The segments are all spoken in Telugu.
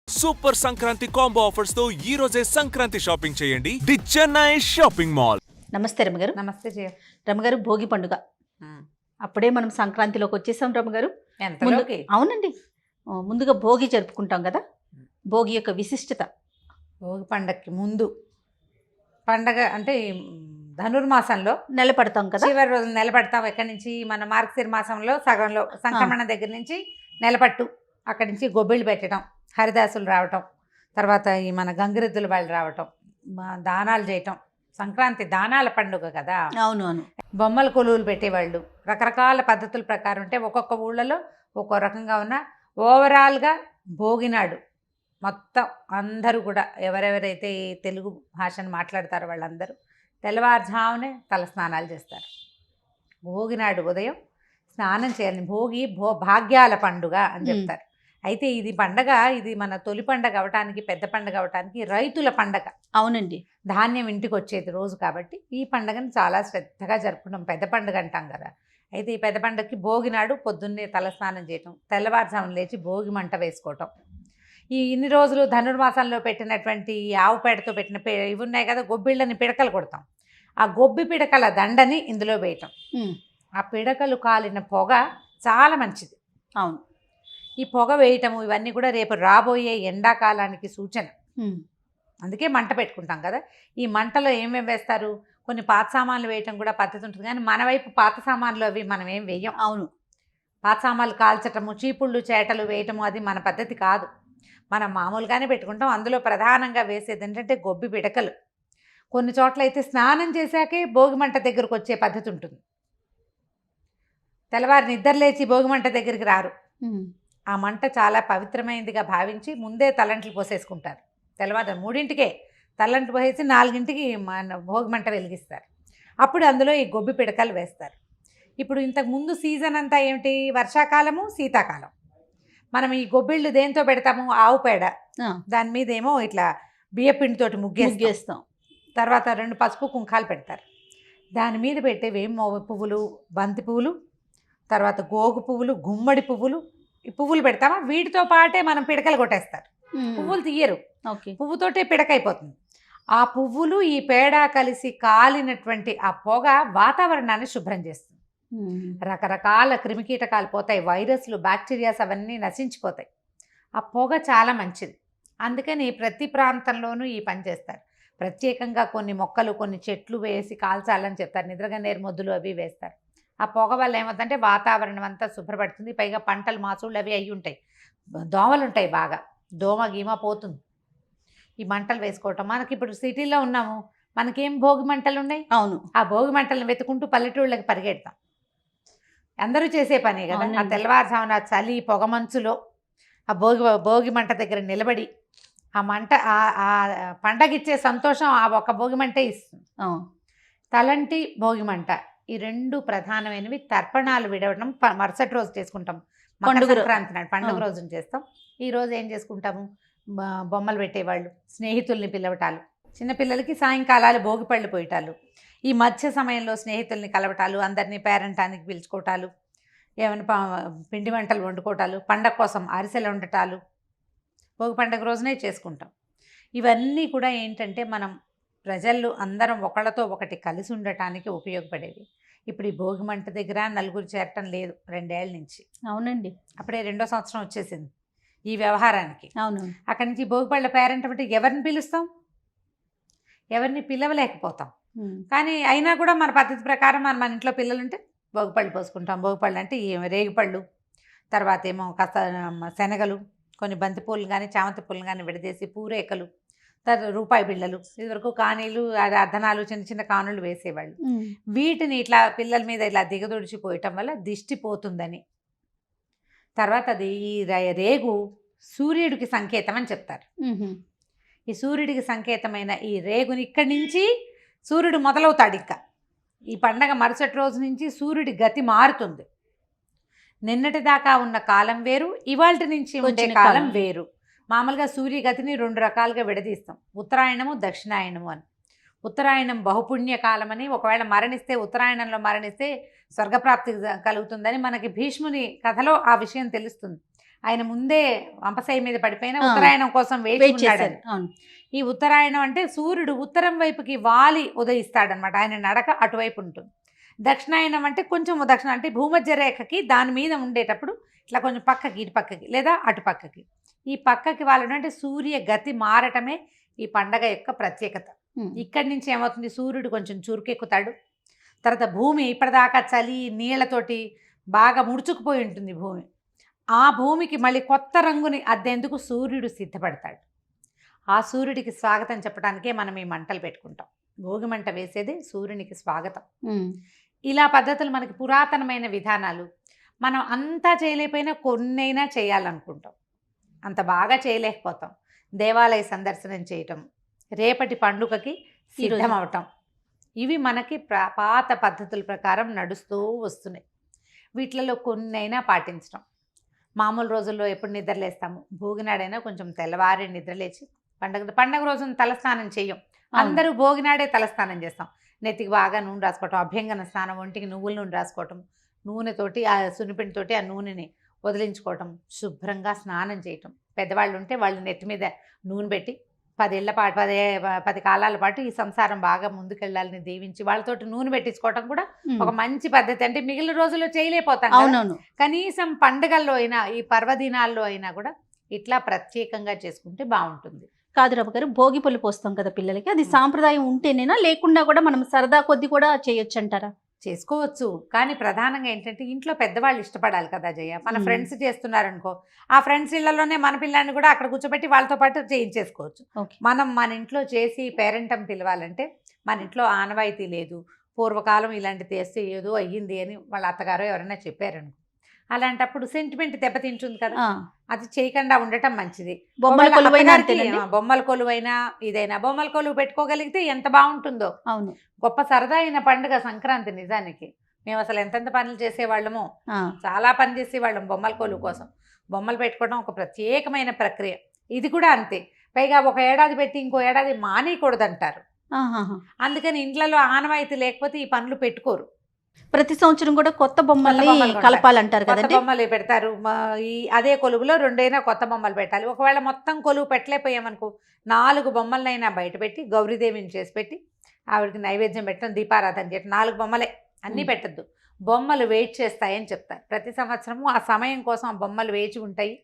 సూపర్ సంక్రాంతి కాంబో ఆఫర్స్ తో ఈ రోజే సంక్రాంతి షాపింగ్ చేయండి ది చెన్నై షాపింగ్ మాల్. నమస్తే రమగారు. నమస్తే జయ. రమగారు, భోగి పండుగ అప్పుడే మనం సంక్రాంతిలోకి వచ్చేసాం రమగారు. అవునండి, ముందుగా భోగి జరుపుకుంటాం కదా. భోగి యొక్క విశిష్టత. భోగి పండగకి ముందు పండగ అంటే ధనుర్మాసంలో నిలబడతాం కదా, చివరి రోజు నిలబడతాం. ఎక్కడి నుంచి మన మార్గశిర మాసంలో సగంలో సంక్రమణ దగ్గర నుంచి నిలబట్టు, అక్కడి నుంచి గొబ్బిళ్ళు పెట్టడం, హరిదాసులు రావటం, తర్వాత ఈ మన గంగిరెద్దుల వాళ్ళు రావటం, దానాలు చేయటం. సంక్రాంతి దానాల పండుగ కదా. అవును. బొమ్మల కొలువులు పెట్టేవాళ్ళు. రకరకాల పద్ధతుల ప్రకారం ఉంటే ఒక్కొక్క ఊళ్ళలో ఒక్కో రకంగా ఉన్న ఓవరాల్గా భోగినాడు మొత్తం అందరూ కూడా ఎవరెవరైతే ఈ తెలుగు భాషను మాట్లాడతారో వాళ్ళందరూ తెల్లవారుజామునే తలస్నానాలు చేస్తారు. భోగినాడు ఉదయం స్నానం చేయాలి. భోగి భాగ్యాల పండుగ అని చెప్తారు. అయితే ఇది పండగ, ఇది మన తొలి పండగ అవటానికి, పెద్ద పండగ అవటానికి రైతుల పండగ. అవునండి, ధాన్యం ఇంటికి వచ్చేది రోజు కాబట్టి ఈ పండుగను చాలా శ్రద్ధగా జరుపుకుంటాం. పెద్ద పండుగ అంటాం కదా. అయితే ఈ పెద్ద పండుగకి భోగినాడు పొద్దున్నే తలస్నానం చేయటం, తెల్లవారుజామున లేచి భోగి మంట వేసుకోవటం. ఇన్ని రోజులు ధనుర్మాసంలో పెట్టినటువంటి ఆవు పేడతో పెట్టిన ఇవి ఉన్నాయి కదా, గొబ్బిళ్ళని పిడకలు కొడతాం. ఆ గొబ్బి పిడకల దండని ఇందులో వేయటం. ఆ పిడకలు కాలిన పొగ చాలా మంచిది. అవును, ఈ పొగ వేయటము ఇవన్నీ కూడా రేపు రాబోయే ఎండాకాలానికి సూచన. అందుకే మంట పెట్టుకుంటాం కదా. ఈ మంటలో ఏమేమి వేస్తారు, కొన్ని పాత సామాన్లు వేయటం కూడా పద్ధతి ఉంటుంది. కానీ మన వైపు పాత సామాన్లు అవి మనం ఏం వేయం. అవును, పాత సామాన్లు కాల్చటము, చీపుళ్ళు చేటలు వేయటము అది మన పద్ధతి కాదు. మనం మామూలుగానే పెట్టుకుంటాం. అందులో ప్రధానంగా వేసేది ఏంటంటే గొబ్బి పిడకలు. కొన్ని చోట్ల అయితే స్నానం చేశాకే భోగి మంట దగ్గరకు వచ్చే పద్ధతి ఉంటుంది. తెల్లవారి నిద్ర లేచి భోగి మంట దగ్గరికి రారు. ఆ మంట చాలా పవిత్రమైనదిగా భావించి ముందే తలంట్లు పోసేసుకుంటారు. తెల్లవారు 3ంటికే తలంట్లు పోసేసి 4ంటికి భోగి మంట వెలిగిస్తారు. అప్పుడు అందులో ఈ గొబ్బి పిడకలు వేస్తారు. ఇప్పుడు ఇంతకు ముందు సీజన్ అంతా ఏమిటి, వర్షాకాలము, శీతాకాలం. మనం ఈ గొబ్బిళ్ళు దేంతో పెడతాము, ఆవు పేడ, దాని మీద ఏమో ఇట్లా బియ్యపిండితోటి ముగ్గేస్తాం. తర్వాత 2 పసుపు కుంకాలు పెడతారు. దాని మీద పెట్టేవి పువ్వులు, బంతి పువ్వులు, తర్వాత గోగు పువ్వులు, గుమ్మడి పువ్వులు. ఈ పువ్వులు పెడతామా, వీటితో పాటే మనం పిడకలు కొట్టేస్తారు. పువ్వులు తీయరు, పువ్వుతోటే పిడక అయిపోతుంది. ఆ పువ్వులు ఈ పేడ కలిసి కాలినటువంటి ఆ పొగ వాతావరణాన్ని శుభ్రం చేస్తుంది. రకరకాల క్రిమికీటకాలు పోతాయి, వైరస్లు, బ్యాక్టీరియాస్ అవన్నీ నశించిపోతాయి. ఆ పొగ చాలా మంచిది. అందుకని ప్రతి ప్రాంతంలోనూ ఈ పని చేస్తారు. ప్రత్యేకంగా కొన్ని మొక్కలు, కొన్ని చెట్లు వేసి కాల్చాలని చెప్తారు. నిద్రగన్నేరు మొద్దులు అవి వేస్తారు. ఆ పొగ వల్ల ఏమవుతుందంటే వాతావరణం అంతా శుభ్రపడుతుంది. పైగా పంటలు మాసుళ్ళు అవి అయ్యి ఉంటాయి, దోమలు ఉంటాయి, బాగా దోమ గీమ పోతుంది ఈ మంటలు వేసుకోవటం. మనకి ఇప్పుడు సిటీలో ఉన్నాము, మనకేం భోగి మంటలు ఉన్నాయి. అవును, ఆ భోగి మంటలను వెతుకుంటూ పల్లెటూళ్ళకి పరిగెడతాం. అందరూ చేసే పనే కదా. ఆ తెల్లవారుజామున చలి పొగ మంచులో ఆ భోగి మంట దగ్గర నిలబడి ఆ మంట ఆ పండగ ఇచ్చే సంతోషం ఆ ఒక భోగి మంటే ఇస్తుంది. తలంటి భోగి మంట ఈ 2 ప్రధానమైనవి. తర్పణాలు విడవడం మరుసటి రోజు చేసుకుంటాం. సంక్రాంతి నాడు పండుగ రోజున చేస్తాం. ఈ రోజు ఏం చేసుకుంటాము, బొమ్మలు పెట్టేవాళ్ళు, స్నేహితుల్ని పిలవటాలు, చిన్నపిల్లలకి సాయంకాలాలు భోగిపళ్ళు పోయటాలు, ఈ మధ్య సమయంలో స్నేహితుల్ని కలవటాలు, అందరినీ పేరంటానికి పిలుచుకోవటాలు, ఏమైనా పిండి వంటలు వండుకోవటాలు, పండగ కోసం అరిసెలు వండటాలు భోగి పండుగ రోజునే చేసుకుంటాం. ఇవన్నీ కూడా ఏంటంటే మనం ప్రజలు అందరం ఒకళ్ళతో ఒకటి కలిసి ఉండటానికి ఉపయోగపడేవి. ఇప్పుడు ఈ భోగి మంట దగ్గర నలుగురు చేరటం లేదు 2 ఏళ్ల నుంచి. అవునండి, అప్పుడే 2వ సంవత్సరం వచ్చేసింది ఈ వ్యవహారానికి. అవును, అక్కడి నుంచి భోగిపళ్ళ పేరెంట్ అంటే ఎవరిని పిలుస్తాం, ఎవరిని పిలవలేకపోతాం. కానీ అయినా కూడా మన పద్ధతి ప్రకారం మన ఇంట్లో పిల్లలుంటే భోగిపళ్ళు పోసుకుంటాం. భోగిపళ్ళు అంటే రేగిపళ్ళు, తర్వాత ఏమో కాస్త శనగలు, కొన్ని బంతిపూలు కానీ చామంతి పూలు కానీ విడదీసి, పూరేకలు, తర్వాత రూపాయి బిళ్ళలు, ఇదివరకు కానీలు, అర్ధనాలు, చిన్న చిన్న కానులు వేసేవాళ్ళు. వీటిని ఇట్లా పిల్లల మీద ఇలా దిగదొడిచిపోయటం వల్ల దిష్టి పోతుందని. తర్వాత అది ఈ రేగు సూర్యుడికి సంకేతం అని చెప్తారు. ఈ సూర్యుడికి సంకేతమైన ఈ రేగుని ఇక్కడి నుంచి సూర్యుడు మొదలవుతాడు. ఈ పండగ మరుసటి రోజు నుంచి సూర్యుడి గతి మారుతుంది. నిన్నటి దాకా ఉన్న కాలం వేరు, ఇవాల్టి నుంచి ఉండే కాలం వేరు. మామూలుగా సూర్యగతిని 2 రకాలుగా విడదీస్తాం, ఉత్తరాయణము, దక్షిణాయనము అని. ఉత్తరాయణం బహుపుణ్యకాలం అని, ఒకవేళ మరణిస్తే ఉత్తరాయణంలో మరణిస్తే స్వర్గప్రాప్తి కలుగుతుందని మనకి భీష్ముని కథలో ఆ విషయం తెలుస్తుంది. ఆయన ముందే వంపసై మీద పడిపోయిన ఉత్తరాయణం కోసం వేచి ఉన్నాడు. ఈ ఉత్తరాయణం అంటే సూర్యుడు ఉత్తరం వైపుకి వాలి ఉదయిస్తాడనమాట. ఆయన నడక అటువైపు ఉంటుంది. దక్షిణాయనం అంటే కొంచెం దక్షిణ అంటే భూమధ్య రేఖకి దాని మీద ఉండేటప్పుడు ఇట్లా కొంచెం పక్కకి ఇటు పక్కకి లేదా అటు పక్కకి ఈ పక్కకి వాళ్ళను అంటే సూర్య గతి మారటమే ఈ పండగ యొక్క ప్రత్యేకత. ఇక్కడి నుంచి ఏమవుతుంది, సూర్యుడు కొంచెం చురుకెక్కుతాడు. తర్వాత భూమి ఇప్పటిదాకా చలి నీళ్లతోటి బాగా ముడుచుకుపోయి ఉంటుంది భూమి. ఆ భూమికి మళ్ళీ కొత్త రంగుని అద్దెందుకు సూర్యుడు సిద్ధపడతాడు. ఆ సూర్యుడికి స్వాగతం చెప్పడానికే మనం ఈ మంటలు పెట్టుకుంటాం. భోగి మంట వేసేది సూర్యునికి స్వాగతం. ఇలా పద్ధతులు మనకి పురాతనమైన విధానాలు. మనం అంతా చేయలేకపోయినా కొన్నైనా చేయాలనుకుంటాం, అంత బాగా చేయలేకపోతాం. దేవాలయ సందర్శనం చేయటం, రేపటి పండుగకి సిద్ధం అవటం, ఇవి మనకి పాత పద్ధతుల ప్రకారం నడుస్తూ వస్తున్నాయి. వీటిలలో కొన్నైనా పాటించడం. మామూలు రోజుల్లో ఎప్పుడు నిద్రలేస్తాము, భోగినాడైనా కొంచెం తెల్లవారి నిద్రలేచి పండగ రోజున తలస్నానం చేయం. అందరూ భోగినాడే తలస్నానం చేస్తాం. నెత్తికి బాగా నూనె రాసుకోవటం, అభ్యంగన స్నానం, ఒంటికి నువ్వుల నూనె రాసుకోవటం, నూనెతోటి ఆ సున్నిపిండితోటి ఆ నూనెని వదిలించుకోవటం, శుభ్రంగా స్నానం చేయటం. పెద్దవాళ్ళు ఉంటే వాళ్ళు నెత్తి మీద నూనె పెట్టి 10 కాలాల పాటు ఈ సంసారం బాగా ముందుకెళ్ళాలని దీవించి వాళ్ళతోటి నూనె పెట్టించుకోవటం కూడా ఒక మంచి పద్ధతి. అంటే మిగిలిన రోజుల్లో చేయలేకపోతాం, కనీసం పండుగల్లో అయినా ఈ పర్వదినాల్లో అయినా కూడా ఇట్లా ప్రత్యేకంగా చేసుకుంటే బాగుంటుంది. కాదు రమ్మ గారు, భోగి పళ్ళు పోస్తాం కదా పిల్లలకి, అది సాంప్రదాయం ఉంటేనేనా లేకుండా కూడా మనం సరదా కొద్ది కూడా చేయొచ్చు అంటారా? చేసుకోవచ్చు, కానీ ప్రధానంగా ఏంటంటే ఇంట్లో పెద్దవాళ్ళు ఇష్టపడాలి కదా జయ. మన ఫ్రెండ్స్ చేస్తున్నారనుకో, ఆ ఫ్రెండ్స్ ఇళ్లలోనే మన పిల్లాన్ని కూడా అక్కడ కూర్చోబెట్టి వాళ్ళతో పాటు చేయించేసుకోవచ్చు. మనం మన ఇంట్లో చేసి పేరెంటం పిలవాలంటే మన ఇంట్లో ఆనవాయితీ లేదు, పూర్వకాలం ఇలాంటి చేస్తే ఏదో అయ్యింది అని వాళ్ళ అత్తగారు ఎవరైనా చెప్పారనుకో, అలాంటప్పుడు సెంటిమెంట్ దెబ్బతింటుంది కదా. అది చేయకుండా ఉండటం మంచిది. బొమ్మల కొలువైనా ఇదైనా బొమ్మల కొలువు పెట్టుకోగలిగితే ఎంత బాగుంటుందో. అవును, గొప్ప సరదా అయిన పండుగ సంక్రాంతి. నిజానికి మేము అసలు ఎంతెంత పనులు చేసేవాళ్ళము, చాలా పని చేసేవాళ్ళం బొమ్మల కొలువు కోసం. బొమ్మలు పెట్టుకోవడం ఒక ప్రత్యేకమైన ప్రక్రియ. ఇది కూడా అంతే. పైగా ఒక ఏడాది పెట్టి ఇంకో ఏడాది మానేయకూడదు అంటారు. అందుకని ఇంట్లో ఆనవాయితీ లేకపోతే ఈ పనులు పెట్టుకోరు. ప్రతి సంవత్సరం కూడా కొత్త బొమ్మల్ని కలపాలంటారు కదా, బొమ్మలు పెడతారు. ఈ అదే కొలువులో 2 కొత్త బొమ్మలు పెట్టాలి. ఒకవేళ మొత్తం కొలువు పెట్టలేకపోయామనుకో, 4 బొమ్మలనైనా బయట పెట్టి గౌరీదేవిని చేసి పెట్టి ఆవిడకి నైవేద్యం పెట్టడం, దీపారాధన చేయడం. 4 బొమ్మలే, అన్నీ పెట్టద్దు. బొమ్మలు వెయిట్ చేస్తాయని చెప్తారు. ప్రతి సంవత్సరము ఆ సమయం కోసం ఆ బొమ్మలు వేచి ఉంటాయి.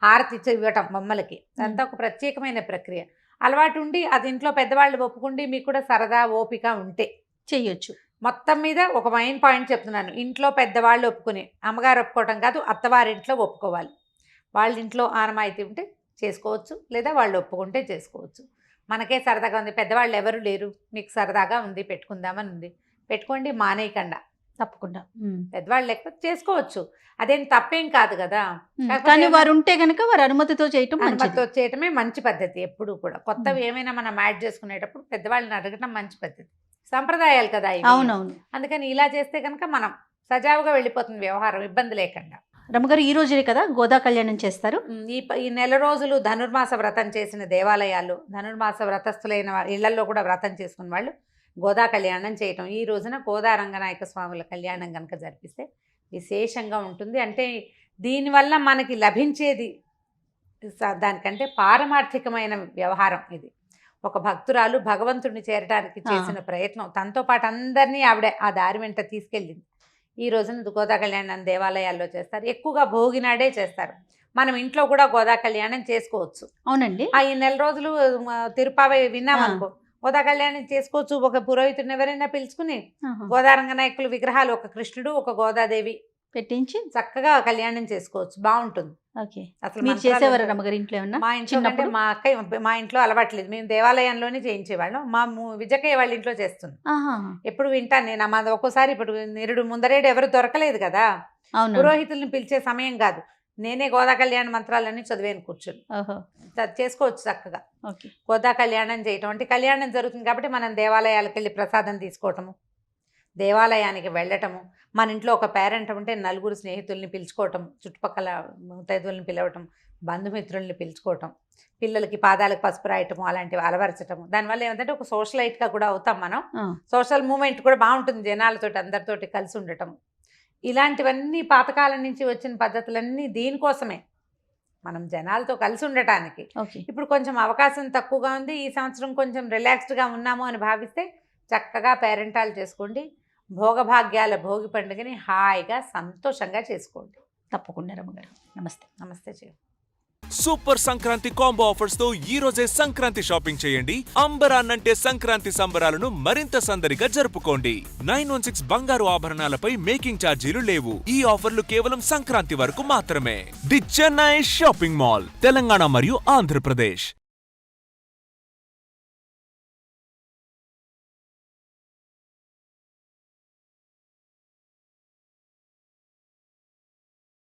హారతి ఇవ్వటం బొమ్మలకి అంతా ఒక ప్రత్యేకమైన ప్రక్రియ. అలవాటు ఉండి అది ఇంట్లో పెద్దవాళ్ళు ఒప్పుకుండి మీకు కూడా సరదా ఓపిక ఉంటే చెయ్యొచ్చు. మొత్తం మీద ఒక మెయిన్ పాయింట్ చెప్తున్నాను, ఇంట్లో పెద్దవాళ్ళు ఒప్పుకుని, అమ్మగారు ఒప్పుకోవటం కాదు, అత్తవారింట్లో ఒప్పుకోవాలి. వాళ్ళ ఇంట్లో ఆనమాయితీ ఉంటే చేసుకోవచ్చు, లేదా వాళ్ళు ఒప్పుకుంటే చేసుకోవచ్చు. మనకే సరదాగా ఉంది, పెద్దవాళ్ళు ఎవరు లేరు, మీకు సరదాగా ఉంది, పెట్టుకుందామని ఉంది, పెట్టుకోండి, మానేయకుండా. తప్పకుండా పెద్దవాళ్ళు లేకపోతే చేసుకోవచ్చు, అదేం తప్పేం కాదు కదా. కానీ వారు ఉంటే కనుక వారి అనుమతితో చేయటమే మంచి పద్ధతి. ఎప్పుడు కూడా కొత్తవి ఏమైనా మనం యాడ్ చేసుకునేటప్పుడు పెద్దవాళ్ళని అడగటం మంచి పద్ధతి. సంప్రదాయాలు కదా ఇవి. అవునవును. అందుకని ఇలా చేస్తే కనుక మనం సజావుగా వెళ్ళిపోతుంది వ్యవహారం, ఇబ్బంది లేకుండా. రమ్మగారు, ఈ రోజే కదా గోదా కళ్యాణం చేస్తారు. ఈ నెల రోజులు ధనుర్మాస వ్రతం చేసిన దేవాలయాలు, ధనుర్మాస వ్రతస్థులైన ఇళ్లలో కూడా వ్రతం చేసుకున్న వాళ్ళు గోదా కళ్యాణం చేయటం. ఈ రోజున గోదా రంగనాయక స్వాముల కళ్యాణం కనుక జరిపిస్తే విశేషంగా ఉంటుంది. అంటే దీనివల్ల మనకి లభించేది దానికంటే పారమార్థికమైన వ్యవహారం ఇది. ఒక భక్తురాలు భగవంతుడిని చేరడానికి చేసిన ప్రయత్నం, తనతో పాటు అందరినీ ఆవిడ ఆ దారి వెంట తీసుకెళ్ళింది. ఈ రోజున గోదా కళ్యాణం దేవాలయాల్లో చేస్తారు, ఎక్కువగా భోగినాడే చేస్తారు. మనం ఇంట్లో కూడా గోదా కళ్యాణం చేసుకోవచ్చు. అవునండి. ఈ నెల రోజులు తిరుపావై విన్నామనుకో, గోదా కళ్యాణం చేసుకోవచ్చు. ఒక పురోహితుడిని ఎవరైనా పిలుచుకుని గోదా రంగనాయకులు విగ్రహాలు, ఒక కృష్ణుడు ఒక గోదాదేవి పెట్టించి చక్కగా కళ్యాణం చేసుకోవచ్చు, బాగుంటుంది. అసలు చేసేవారు రమ్మగారి ఇంట్లో? మా ఇంట్లో అంటే మా ఇంట్లో అలవాట్లేదు, మేము దేవాలయంలోనే చేయించేవాళ్ళం. మా విజయకయ్య వాళ్ళ ఇంట్లో చేస్తుంది. ఎప్పుడు వింటాను నేను. మా ఒక్కోసారి ఇప్పుడు నిరుడు ముందరేడు ఎవరు దొరకలేదు కదా, పురోహితుల్ని పిలిచే సమయం కాదు, నేనే గోదా కళ్యాణ మంత్రాలన్నీ చదివాను కూర్చొని. చేసుకోవచ్చు చక్కగా. గోదా కళ్యాణం చేయటం అంటే కళ్యాణం జరుగుతుంది కాబట్టి మనం దేవాలయాలకు వెళ్ళి ప్రసాదం తీసుకోవటము, దేవాలయానికి వెళ్ళటము, మన ఇంట్లో ఒక పేరెంట్ ఉంటే 4 స్నేహితుల్ని పిలుచుకోవటం, చుట్టుపక్కల ముత్తైదువుల్ని పిలవటం, బంధుమిత్రుల్ని పిలుచుకోవటం, పిల్లలకి పాదాలకు పసుపు రాయటము, అలాంటివి అలవరచటము. దానివల్ల ఏమంటే ఒక సోషలైట్గా కూడా అవుతాం మనం. సోషల్ మూమెంట్ కూడా బాగుంటుంది, జనాలతోటి అందరితోటి కలిసి ఉండటం. ఇలాంటివన్నీ పాతకాలం నుంచి వచ్చిన పద్ధతులన్నీ దీనికోసమే. మనం జనాలతో కలిసి ఉండటానికి. ఓకే. ఇప్పుడు కొంచెం అవకాశం తక్కువగా ఉంది, ఈ సంవత్సరం కొంచెం రిలాక్స్డ్గా ఉన్నాము అని భావిస్తే చక్కగా పేరెంటాలు చేసుకోండి. భోగభాగ్యాల భోగి పండుగని హాయిగా సంతోషంగా చేసుకోండి. తప్పకుండా రమ్మగారు. నమస్తే. నమస్తే చెయ్యి. సూపర్ సంక్రాంతి కాంబో ఆఫర్స్ తో ఈ రోజే సంక్రాంతి షాపింగ్ చేయండి. అంబరాన్నంటే సంక్రాంతి సంబరాలను మరింత సందడిగా జరుపుకోండి. 916 బంగారు ఆభరణాలపై మేకింగ్ ఛార్జీలు లేవు. ఈ ఆఫర్లు కేవలం సంక్రాంతి వరకు మాత్రమే. The Chennai shopping mall, Telangana మరియు ఆంధ్రప్రదేశ్.